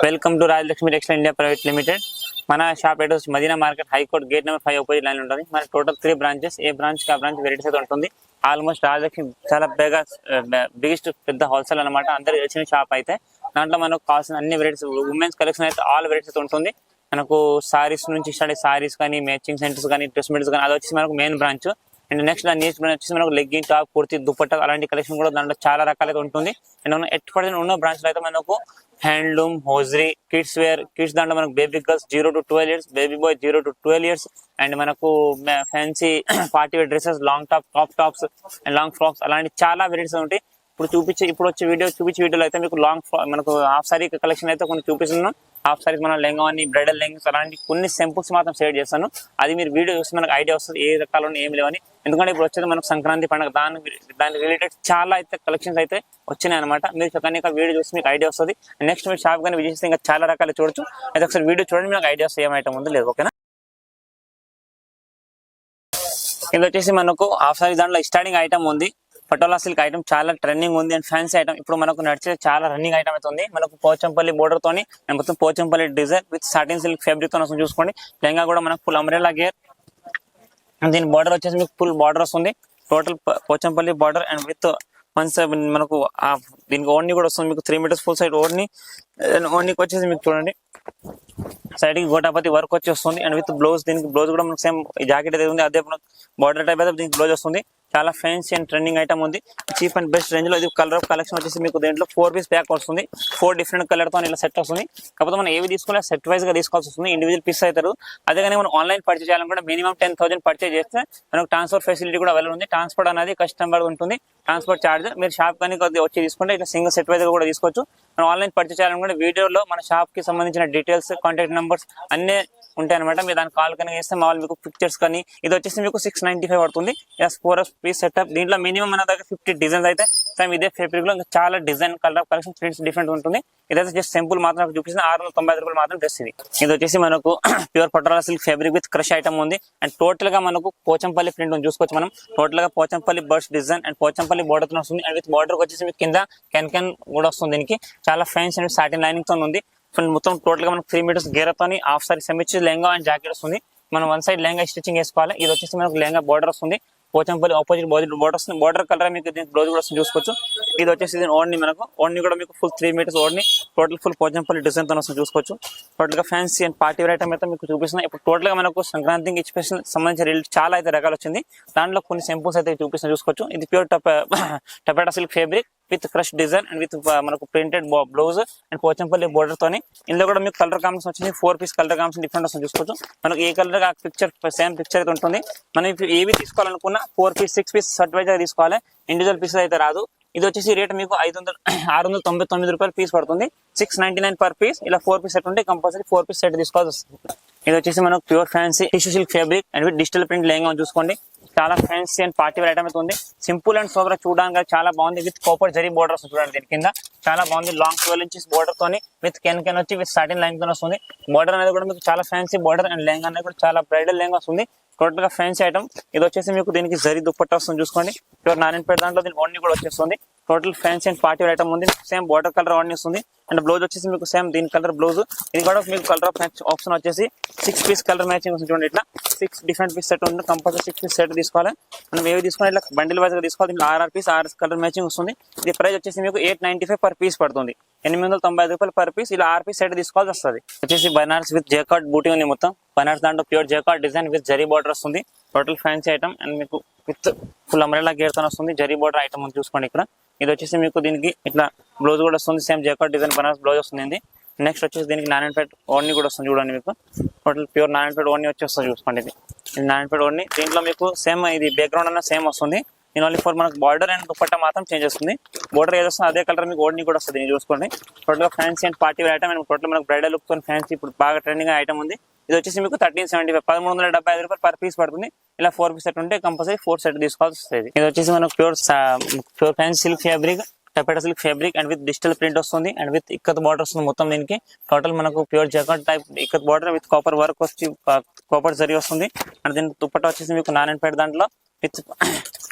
Welcome to Rajalakshmi textile India private limited. మన shop address Madina market high court gate number 5 opposite line ఉంటుంది. మన total 3 branches. ఏ branch కి ఆ branch varieties అయితే ఉంటుంది. ఆల్మోస్ట్ రాజలక్ష్మి చాలా బిగ్గెస్ట్ పెద్ద హోల్సేల్ అనమాట. అందరికి తెలిసిన షాప్ అయితే దాంట్లో మనకు కావాల్సిన అన్ని వెరైటీస్ ఉమెన్స్ కలెక్షన్ అయితే ఆల్ వెరైటీస్ అయితే ఉంటుంది. మనకు సారీస్ నుంచి స్టార్ట్ సారీస్ కానీ మ్యాచింగ్ సెంటర్స్ కానీ డ్రెస్ మెటీరియల్స్ కానీ అది వచ్చేసి మనకు మెయిన్ బ్రాంచ్. అండ్ నెక్స్ట్ దాని వచ్చేసి మనకు లెగ్గింగ్ టాప్ కుర్తీ దుపట్టా అలాంటి కలెక్షన్ కూడా దాంట్లో చాలా రకాలైతే ఉంటుంది. అండ్ ఎట్ ఉన్న బ్రాంచ్ లో అయితే మనకు handloom, hosiery, kids wear, kids దాంట్లో మనకు baby girls 0 to 12 years, baby boy 0 to 12 years, and మనకు fancy party wear dresses, long top tops and long frocks అలాంటి చాలా వెరైటీస్ ఉంటాయి. ఇప్పుడు వచ్చే వీడియోలో అయితే మీకు మనకు హాఫ్ సారీ కలెక్షన్ అయితే కొన్ని చూపిస్తున్నాను. హాఫ్ సారీస్ మన లెంగా అని బ్రైడల్ లెంగ్స్ అలాంటి కొన్ని సింపుల్స్ మాత్రం షేర్ చేస్తాను. అది మీరు వీడియో చూస్తే మనకు ఐడియా వస్తుంది ఏ రకాలు ఏమి లేవని. ఎందుకంటే ఇప్పుడు వచ్చేది మనకు సంక్రాంతి పండుగ, దానికి రిలేటెడ్ చాలా అయితే కలెక్షన్స్ అయితే వచ్చినాయి అనమాట. మీరు చక్కని వీడియో చూసి మీకు ఐడియా వస్తుంది. నెక్స్ట్ మీరు షాప్ కానీ విజిట్ చేస్తే ఇంకా చాలా రకాలు చూడొచ్చు. అయితే ఒకసారి వీడియో చూడండి, మీకు ఐడియా వస్తుంది ఏం ఐటమ్ ఉందో లేదు. ఓకేనా? ఇది వచ్చేసి మనకు హాఫ్ సారీ దాంట్లో స్టార్టింగ్ ఐటమ్ ఉంది. పటోలా సిల్క్ ఐటమ్ చాలా ట్రెండింగ్ ఉంది. అండ్ ఫ్యాన్సీ ఐటమ్ ఇప్పుడు మనకు నడిచే చాలా రన్నింగ్ ఐటమ్ అయితే ఉంది. మనకు పోచంపల్లి బోర్డర్ తోని మొత్తం Pochampalli design with satin silk fabric తో వస్తుంది. చూసుకోండి, లెంగా కూడా మనకు ఫుల్ అంబ్రెల్లా గేర్. దీని బార్డర్ వచ్చేసి మీకు ఫుల్ బార్డర్ వస్తుంది. Total Pochampalli border and with వన్స్ మనకు దీనికి ఓర్నీ కూడా వస్తుంది. మీకు 3 meters ఫుల్ సైడ్ ఓర్నీకి వచ్చేసి మీకు చూడండి సైడ్ కి గోటాపతి వర్క్ వచ్చి వస్తుంది. అండ్ విత్ బ్లౌజ్, దీనికి బ్లౌజ్ కూడా మనకు సేమ్ జాకెట్ అయితే ఉంది, అదే బార్డర్ టైప్ అయితే దీనికి బ్లౌజ్ వస్తుంది. చాలా ఫ్యాన్సీ అండ్ ట్రెండింగ్ ఐటమ్ ఉంది. చీప్ అండ్ బెస్ట్ రేంజ్ లో ఇది కలర్ కలెక్షన్ వచ్చేసి మీకు దీంట్లో 4 piece ప్యాక్ వస్తుంది. 4 different కలర్ తో ఇలా సెట్ వస్తుంది. కాకపోతే మనం ఏవి తీసుకున్నా సెట్ వైజ్ గా తీసుకోవాల్సి వస్తుంది. ఇండివిజువల్ పీస్ అవుతారు. అదే కానీ మనం ఆన్లైన్ పర్చేజ్ చేయాలనుకుంటే మినిమం 10,000 పర్చేజ్ చేస్తే మనకు ట్రాన్స్ఫర్ ఫెసిలిటీ కూడా అవైలబుల్ ఉంది. ట్రాన్స్పోర్ట్ అనేది కస్టమర్ ఉంటుంది. ట్రాన్స్పోర్ట్ చార్జ్ మీరు షాప్ కానీ వచ్చి తీసుకుంటే ఇట్లా సింగిల్ సెట్ వైజ్ కూడా తీసుకోవచ్చు. మనం ఆన్లైన్ పర్చేజ్ చేయాలనుకుంటే వీడియోలో మన షాప్ కి సంబంధించిన డీటెయిల్స్, కాంటాక్ట్ నెంబర్స్ అన్ని ఉంటాయి అనమాట. మీరు దానికి కాల్ కానీ చేస్తే మా వాళ్ళు మీకు పిక్చర్స్ కానీ ఇది వచ్చేసి మీకు 695 పడుతుంది. 4 piece సెటప్. దీంట్లో మినిమం మన దగ్గర 50 డిజైన్స్ అయితే సేమ్ ఇదే ఫ్యాబ్రిక్ లో ఇంకా చాలా design colour collection prints different ఉంటుంది. ఇదైతే జస్ట్ సింపుల్ మాత్రం చూపిస్తుంది. 695 రూపాయలు మాత్రం డ్రెస్ ఇది వచ్చేసి మనకు pure patola silk fabric with crush item ఉంది. అండ్ టోటల్ గా మనకు పోచంపల్లి ప్రింట్ ఉంది. చూసుకోవచ్చు మనం టోటల్ గా Pochampalli birds design and Pochampally border వస్తుంది. అండ్ విత్ బార్డర్ వచ్చేసి మీకు కింద కెన్ కూడా వస్తుంది. దీనికి చాలా ఫ్యాన్స్ అండ్ సాటిన్ లైనింగ్ తో ఉంది. మొత్తం టోటల్ గా మనకు 3 meters గేరతోని హాఫ్ సారీ సెమిచ్చి లెంగా అండ్ జాకెట్ వస్తుంది. మనం వన్ సైడ్ లెంగా స్టిచ్చింగ్ వేసుకోవాలి. ఇది వచ్చేసి మనకు లెంగా బార్డర్ వస్తుంది. పోచంపల్లి ఆపోజిట్ బార్డర్ వస్తుంది. బార్డర్ కలర్ మీకు దీనికి బ్లౌజ్ కూడా వస్తుంది. చూసుకోవచ్చు. ఇది వచ్చేసి ఓన్లీ మనకు ఓన్లీ కూడా మీకు full 3 meters only total full Pochampalli design తో వస్తుంది. చూసుకోవచ్చు. టోటల్ గా fancy and party wear item అయితే మీకు చూపిస్తున్నాయి. ఇప్పుడు టోటల్ గా మనకు సంక్రాంతికి స్పెషల్ సంబంధించిన చాలా అయితే రకాలు వచ్చింది. దాంట్లో కొన్ని సింపుల్స్ అయితే చూపిస్తున్నాయి. చూసుకోవచ్చు. ఇది pure taffeta silk fabric with crush design and with మనకు printed blouse and Pochampally border తోని. ఇందులో కూడా మీకు కలర్ కాంబినేషన్ వచ్చింది. 4 piece కలర్ కాంబినేషన్ డిఫరెంట్ వస్తుంది. చూసుకోవచ్చు. మనకు ఏ కలర్ ఆ పిక్చర్ సేమ్ పిక్చర్ అయితే ఉంటుంది. మనం ఇప్పుడు ఏవి తీసుకోవాలనుకున్నా 4 piece 6 piece సెట్ వైజ్ తీసుకోవాలి. ఇండివిజువల్ పీసెస్ అయితే రాదు. ఇది వచ్చేసి రేట్ మీకు 699 రూపాయలు పీస్ పడుతుంది. 699 per piece. ఇలా 4 piece సెట్ ఉంటే కంపల్సరీ 4 piece సెట్ తీసుకోవాల్సి వస్తుంది. ఇది వచ్చేసి మనకు pure fancy tissue silk fabric and with digital print lehenga చూసుకోండి. చాలా fancy and party wear item అయితే ఉంది. సింపుల్ అండ్ సోబర్ చూడడానికి చాలా బాగుంది. విత్ కాపర్ జరీ బోర్డర్ వస్తుంది. చూడండి దీని కింద చాలా బాగుంది. లాంగ్ 12 inches బోర్డర్ తోని విత్ కెన్ వచ్చి విత్ సాటిన్ లైన్ తో వస్తుంది. బోర్డర్ అనేది కూడా మీకు చాలా ఫ్యాన్సీ బోర్డర్ అండ్ లెహంగా అనేది కూడా చాలా బ్రైడల్ లెహంగా వస్తుంది. టోటల్ గా ఫ్యాన్సీ ఐటమ్. ఇది వచ్చేసి మీకు దీనికి జరీ దుప్పట్టా వస్తుంది. చూసుకోండి. ప్యూర్ నారాయణపేట దాంట్లో దీనికి ఓన్లీ కూడా వచ్చేస్తుంది. Total fancy and party wear item ఉంది. సేమ్ బార్డర్ కలర్ ఓన్లీ వస్తుంది. అండ్ బ్లౌజ్ వచ్చేసి మీకు సేమ్ దీని కలర్ బ్లౌజ్. ఇది కూడా మీకు కలర్ ఆప్షన్ వచ్చేసి 6 piece కలర్ మ్యాచింగ్ వస్తుంది. చూడండి ఇట్లా 6 different piece సెట్ ఉంటుంది. కంపల్సరీ 6 piece సెట్ తీసుకోవాలి. మనం ఏవి తీసుకుని ఇట్లా బండిల్ వైజ్ గా తీసుకోవాలి. దీంట్లో 6 piece 6 కలర్ మ్యాచింగ్ వస్తుంది. ఇది ప్రైస్ వచ్చేసి మీకు 895 per piece పడుతుంది. 895 రూపాయలు per piece. ఇలా 6 piece సెట్ తీసుకోవాల్సి వస్తుంది. వచ్చేసి బనారస్ విత్ జేకార్డ్ బూటీ ఉంది. మొత్తం బనారస్ దాంట్లో pure jacquard design with zari border వస్తుంది. టోటల్ ఫ్యాన్సీ ఐటమ్ అండ్ మీకు విత్ ఫుల్ అంబ్రెల్లా గేర్ తో వస్తుంది. జరీ బార్డర్ ఐటమ్ ఉంది. చూసుకోండి ఇక్కడ. ఇది వచ్చేసి మీకు దీనికి ఇట్లా బ్లౌజ్ కూడా వస్తుంది. Same jacquard design Banaras blouse వస్తుంది. నెక్స్ట్ వచ్చేసి దీనికి నారాయణపేట ఓన్లీ కూడా వస్తుంది. చూడండి మీకు టోటల్ ప్యూర్ నారాయణపేట ఓన్లీ వచ్చి వస్తుంది. చూసుకోండి. ఇది నారాయణపేట ఓన్లీ. దీంట్లో మీకు సేమ్ ఇది బ్యాక్గ్రౌండ్ అన్న సేమ్ వస్తుంది. దీని ఓన్లీ ఫర్ మనకు బార్డర్ అండ్ దుపట్టా మాత్రం చేంజ్ వస్తుంది. బార్డర్ ఏది వస్తుంది అదే కలర్ మీకు ఓన్లీ కూడా వస్తుంది. చూసుకోండి. టోటల్ గా fancy and party wear item and total మనకు బ్రైడల్ లుక్ తో ఫ్యాన్సీ ఇప్పుడు బాగా ట్రెండింగ్ ఐటమ్ ఉంది. ఇది వచ్చేసి మీకు 1375 1375 రూపాయలు per piece పడుతుంది. ఇలా 4 piece సెట్ ఉంటే కంపల్సరీ 4 సెట్ తీసుకోవాల్సి వస్తుంది. ఇది వచ్చేసి మనకు pure fancy silk fabric టపేటా silk fabric and with digital print వస్తుంది. అండ్ విత్ ఇక్కత్ బార్డర్ వస్తుంది. మొత్తం దీనికి టోటల్ మనకు pure jacquard type ikat border with copper work వచ్చి కాపర్ జరీ వస్తుంది. అండ్ దీని దుపట్టా వచ్చేసి మీకు నారాయణపేట దాంట్లో విత్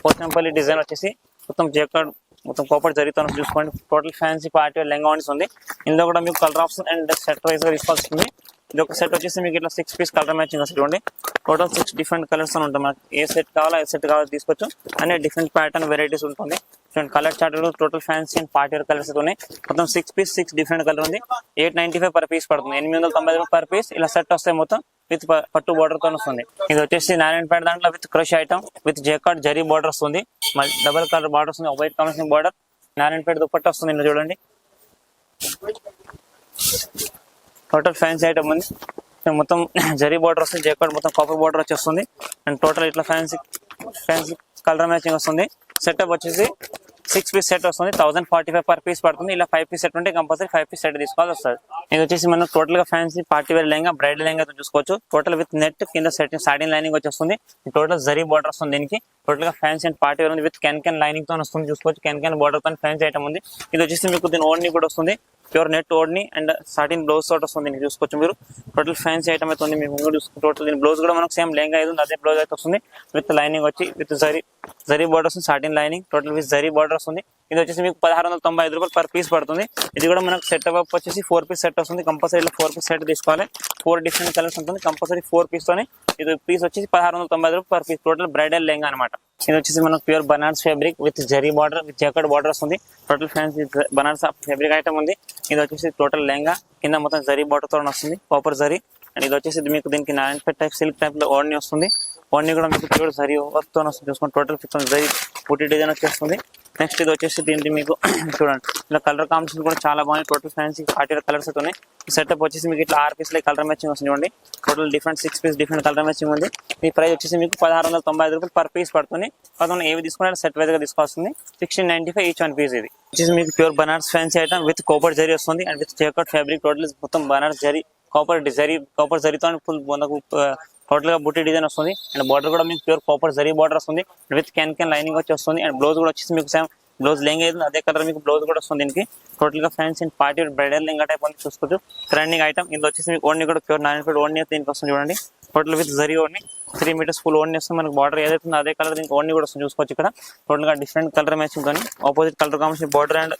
పోచంపల్లి డిజైన్ వచ్చేసి మొత్తం జకార్డ్ మొత్తం కాపర్ జరీతో చూసుకోండి. Total fancy party wear lehenga ఉంది. ఇందులో కూడా మీకు colour option and set wise గా తీసుకోవాల్సింది. ఇది ఒక సెట్ వచ్చేసి మీకు ఇట్లా 6 పీస్ కలర్ మ్యాచింగ్ వస్తుంది చూడండి. టోటల్ 6 డిఫరెంట్ కలర్స్ ఉంటాయి. మనకి ఏ సెట్ కావాలో ఏ సెట్ కావాలో తీసుకోవచ్చు. అనే డిఫరెంట్ ప్యాటర్న్ వెరైటీస్ ఉంటుంది. Colour chart total fancy and party wear colours ఉన్నాయి. మొత్తం 6 పీస్ 6 డిఫరెంట్ కలర్ ఉంది. 895 పర్ పీస్ పడుతుంది. 890 రూపాయలు పర్ పీస్. ఇలా సెట్ వస్తాయి మొత్తం విత్ పట్టు బార్డర్ తో వస్తుంది. ఇది వచ్చేసి 995 దాంట్లో with crush item with jacquard zari border వస్తుంది. మళ్ళీ డబల్ కలర్ బార్డర్ వస్తుంది. వైట్ కాంబినేషన్ బార్డర్ 995 దుపట్టా వస్తుంది. ఇందులో చూడండి టోటల్ ఫ్యాన్సీ ఐటమ్ ఉంది. మొత్తం జరీ బార్డర్ వస్తుంది. జెకార్డ్ మొత్తం కాపర్ బార్డర్ వచ్చేస్తుంది. అండ్ టోటల్ ఇట్లా ఫ్యాన్సీ కలర్ మ్యాచింగ్ వస్తుంది. సెటప్ వచ్చేసి 6 పీస్ సెట్ వస్తుంది. 1045 పర్ పీస్ పడుతుంది. ఇలా 5 పీస్ సెట్ ఉంటే కంపల్సరీ 5 పీస్ సెట్ తీసుకోవాల్సి వస్తుంది. ఇది వచ్చేసి మనం టోటల్ గా fancy party wear lehenga bridal lehenga చూసుకోవచ్చు. టోటల్ విత్ నెట్ కింద సెట్ సాటిన్ లైనింగ్ వచ్చేస్తుంది. టోటల్ జరీ బార్డర్ వస్తుంది. దీనికి టోటల్ గా ఫ్యాన్సీ అండ్ పార్టీ వేర్ ఉంది. విత్ క్యాన్ లైనింగ్ తో వస్తుంది. చూసుకోవచ్చు క్యాన్ బార్డర్ తో ఫ్యాన్సీ ఐటమ్ ఉంది. ఇది వచ్చేసి మీకు దీని ఓడ్ని కూడా వస్తుంది. Pure net ఓడ్ని and satin blouse తోటి వస్తుంది. దీనికి చూసుకోవచ్చు మీరు. టోటల్ ఫ్యాన్సీ ఐటమ్ అయితే ఉంది. మీకు చూసుకోవచ్చు. టోటల్ దీని బ్లౌజ్ కూడా మనకు సేమ్ లెంగా అయితే ఉంది. అదే బ్లౌజ్ అయితే వస్తుంది. విత్ లైనింగ్ వచ్చి విత్ జరీ బార్డర్ వస్తుంది. Satin lining total with zari border వస్తుంది. ఇది వచ్చేసి మీకు 1695 రూపాయలు పర్ పీస్ పడుతుంది. ఇది కూడా మనకు సెట్ అప్ వచ్చేసి 4 పీస్ సెట్ వస్తుంది. కంపల్సరీ 4 పీస్ సెట్ తీసుకోవాలి. 4 డిఫరెంట్ కలర్స్ ఉంటుంది. కంపల్సరీ 4 పీస్ తోనే ఇది పీస్ వచ్చేసి 1695 రూపాయలు per piece. Total bridal lehenga అనమాట. ఇది వచ్చేసి మనకు pure Banaras fabric with zari border with jacket border వస్తుంది. Total fancy Banaras fabric item ఉంది. ఇది వచ్చేసి టోటల్ లెంగా కింద మొత్తం జరీ బార్డర్ తో వస్తుంది. కాపర్ జరీ. అండ్ ఇది వచ్చేసి మీకు దీనికి 9 టైప్ సిల్క్ టైప్ లో ఓడ్ని వస్తుంది. ఓడ్ని కూడా మీకు ప్యూర్ జరీ వర్క్ తో వస్తుంది. చూసుకోండి టోటల్ 15 జరీ బూటీ డిజైన్ వచ్చేస్తుంది. నెక్స్ట్ ఇది వచ్చేసి దీనికి మీకు చూడండి ఇలా కలర్ కాంబినేషన్ కూడా చాలా బాగుంది. టోటల్ ఫ్యాన్సీ పార్టీ కలర్స్ అయితే ఉన్నాయి. సెటప్ వచ్చేసి మీకు ఇట్లా 6 పీస్ కలర్ మ్యాచింగ్ వస్తుంది. చూడండి total different 6 piece different colour matching ఉంది. ఈ ప్రైస్ వచ్చేసి మీకు 1695 రూపాయలు పర్ పీస్ పడుతుంది. మనం ఏవి తీసుకున్నా సెట్ వైజ్ గా తీసుకోవాల్సింది. 1695 ఈచ్ వన్ పీస్. ఇది వచ్చేసి మీకు pure Banaras fancy item with copper zari వస్తుంది. And with jacquard fabric total మొత్తం బనారస్ జరీ కాపర్ జరీతో ఫుల్ మనకు టోటల్ గా బుట్టి డిజైన్ వస్తుంది. అండ్ బార్డర్ కూడా మీకు ప్యూర్ కాపర్ జరీ బార్డర్ వస్తుంది. విత్ క్యాన్ లైనింగ్ వచ్చి వస్తుంది. అండ్ బ్లౌజ్ కూడా వచ్చేసి మీకు సేమ్ బ్లౌజ్ లెంగా అయితే అదే కలర్ మీకు బ్లౌజ్ కూడా వస్తుంది. దీనికి టోటల్ గా fancy and party bridal lehenga type అని చూసుకోవచ్చు. Trending item. ఇది వచ్చేసి మీకు ఓన్లీ కూడా ప్యూర్ 995 ఓన్లీ దీనికి వస్తుంది. చూడండి total with zari only 3 metres full only వస్తుంది. మనకు బార్డర్ ఏదైతే ఉందో అదే కలర్ దీనికి ఓన్లీ కూడా వస్తుంది. చూసుకోవచ్చు ఇక్కడ టోటల్ గా డిఫరెంట్ కలర్ మ్యాచింగ్ కానీ opposite colour combination border and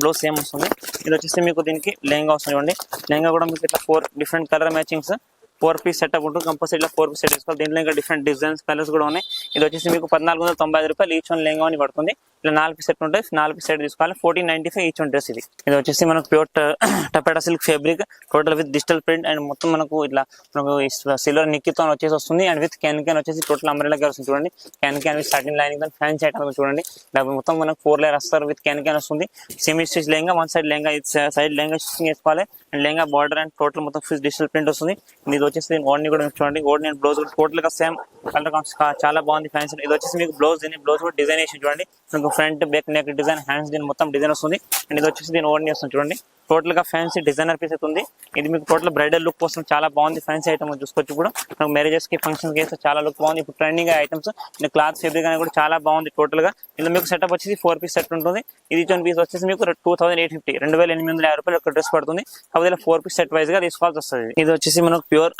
blouse same వస్తుంది. ఇది వచ్చేసి మీకు దీనికి లెంగా వస్తుంది. చూడండి లెంగా కూడా మీకు ఇట్లా 4 different colour matchings 4 piece setup ఉంటుంది. కంపల్సరీ ఇలా 4 పీస్ సెట్ తీసుకోవాలి. దీంట్లో ఇంకా డిఫరెంట్ డిజైన్స్ కలర్స్ కూడా ఉన్నాయి. ఇది వచ్చేసి మీకు 1495 రూపాయలు ఈచ్ వన్ లెంగా అని పడుతుంది. ఇలా 4 పీస్ సెట్ ఉంటాయి. 4 పీస్ సెట్ తీసుకోవాలి. 1495 ఈచ్ వన్ డ్రెస్. ఇది వచ్చేసి మనకు pure taffeta silk fabric total with digital print and మొత్తం మనకు ఇట్లా మనకు సిల్వర్ నిక్కితో వచ్చేసి వస్తుంది. అండ్ విత్ క్యాన్ వచ్చేసి టోటల్ అంబ్రెల్లా వస్తుంది. చూడండి క్యాన్ విత్ సాటిన్ లైనింగ్ తో ఫ్యాన్సీ ఐటమ్ చూడండి. మొత్తం మనకు 4 లేయర్ వస్తారు. విత్ క్యాన్ వస్తుంది. Semi stitch lehenga one side lehenga side lehenga stitching వేసుకోవాలి. And lehenga border and total మొత్తం డిజిటల్ ప్రింట్ వస్తుంది. ఇది వచ్చేసి ఓడ్ని కూడా చూడండి. ఓడ్ని అండ్ బ్లౌజ్ టోటల్ గా సేమ్ కలర్ చాలా బాగుంది ఫ్యాన్సీ. ఇది వచ్చేసి మీకు బ్లౌజ్ బ్లౌజ్ కూడా డిజైన్ వేసి చూడండి. మీకు front back neck design hands దీని మొత్తం డిజైన్ వస్తుంది. అండ్ ఇది వచ్చేసి దీని ఓడ్ని వస్తుంది. చూడండి టోటల్ గా ఫ్యాన్సీ డిజైనర్ పీస్ అయితే ఉంది. ఇది మీకు టోటల్ బ్రైడల్ లుక్ కోసం చాలా బాగుంది. ఫ్యాన్సీ ఐటమ్ చూసుకోవచ్చు. కూడా మనకు మ్యారేజెస్ కి ఫంక్షన్స్ కి చాలా లుక్ బాగుంది. ఇప్పుడు ట్రెండింగ్ ఐటమ్స్ క్లాత్ ఫేబ్రిక్ అనేది కూడా చాలా బాగుంది. టోటల్ గా ఇందులో మీకు సెటప్ వచ్చేసి 4 పీస్ సెట్ ఉంటుంది. ఇది వన్ పీస్ వచ్చేసి మీకు 2850 2850 రూపాయలు ఒక డ్రెస్ పడుతుంది. కాబట్టి 4 పీస్ సెట్ వైజ్ గా తీసుకోవాల్సి వస్తుంది. ఇది వచ్చేసి మనకు pure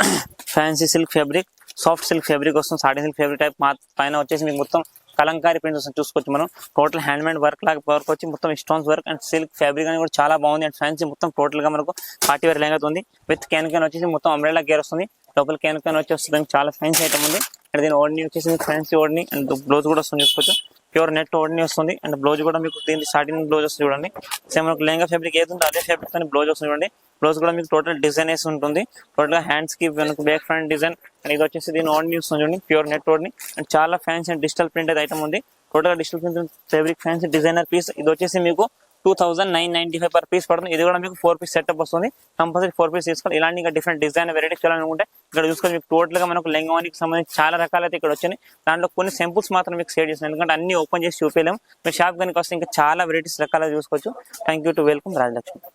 fancy silk fabric soft silk fabric వస్తుంది. సాటిన్ సిల్క్ ఫ్యాబ్రిక్ టైప్ పైన వచ్చేసి మీకు మొత్తం కలంకారీ ప్రింట్స్ వస్తుంది. చూసుకోవచ్చు. మనం టోటల్ హ్యాండ్ మేడ్ వర్క్ లాగా వర్క్ వచ్చి మొత్తం stones work and silk fabric అని కూడా చాలా బాగుంది. అండ్ ఫ్యాన్సీ మొత్తం టోటల్ గా మనకు పార్టీ వేర్ లెంగా ఉంది. విత్ క్యాన్ వచ్చేసి మొత్తం అంబ్రెల్లా గేర్ వస్తుంది. లోపల క్యాన్ వచ్చి వస్తుంది. చాలా ఫ్యాన్సీ ఐటమ్ ఉంది. అండ్ దీని ఓడ్ని వచ్చేసి ఫ్యాన్సీ ఓడ్ని అండ్ బ్లౌజ్ కూడా వస్తుంది. చూసుకోవచ్చు ప్యూర్ నెట్ ఓడ్ని వస్తుంది. అండ్ బ్లౌజ్ కూడా మీకు దీని స్టార్టింగ్ బ్లౌజ్ వస్తుంది. చూడండి సేమ్ మనకు లెంగా ఫ్యాబ్రిక్ ఏది అదే ఫ్యాబ్రిక్ తో బ్లౌజ్ వస్తుంది. చూడండి బ్లౌజ్ కూడా మీకు టోటల్ డిజైన్ వేసి ఉంటుంది. టోటల్ గా హ్యాండ్స్ కి మనకు బ్యాక్ ఫ్రంట్ డిజైన్. అండ్ ఇది వచ్చేసి దీని ఓడ్ని వస్తుంది. చూడండి ప్యూర్ నెట్ ఓడ్ని అండ్ చాలా fancy and digital printed item ఉంది. Total digital print fabric fancy designer piece. ఇది వచ్చేసి మీకు 2995 పర్ పీస్ పడుతుంది. ఇది కూడా మీకు 4 పీస్ సెటప్ వస్తుంది. కంపల్సరీ 4 పీస్ తీసుకోవాలి. ఇలాంటి ఇంకా డిఫరెంట్ డిజైన్ వెరైటీస్ చేయాలనుకుంటే ఇక్కడ చూసుకొని మీకు టోటల్ గా మనకు లెంగానికి సంబంధించి చాలా రకాలు అయితే ఇక్కడ వచ్చినాయి. దాంట్లో కొన్ని సింపుల్స్ మాత్రం మీకు షేర్ చేస్తున్నాను. ఎందుకంటే అన్ని ఓపెన్ చేసి చూపించలేము. మీరు షాప్ కనుక వస్తే ఇంకా చాలా వెరైటీస్ రకాలు చూసుకోవచ్చు. Thank you to welcome Rajalakshmi.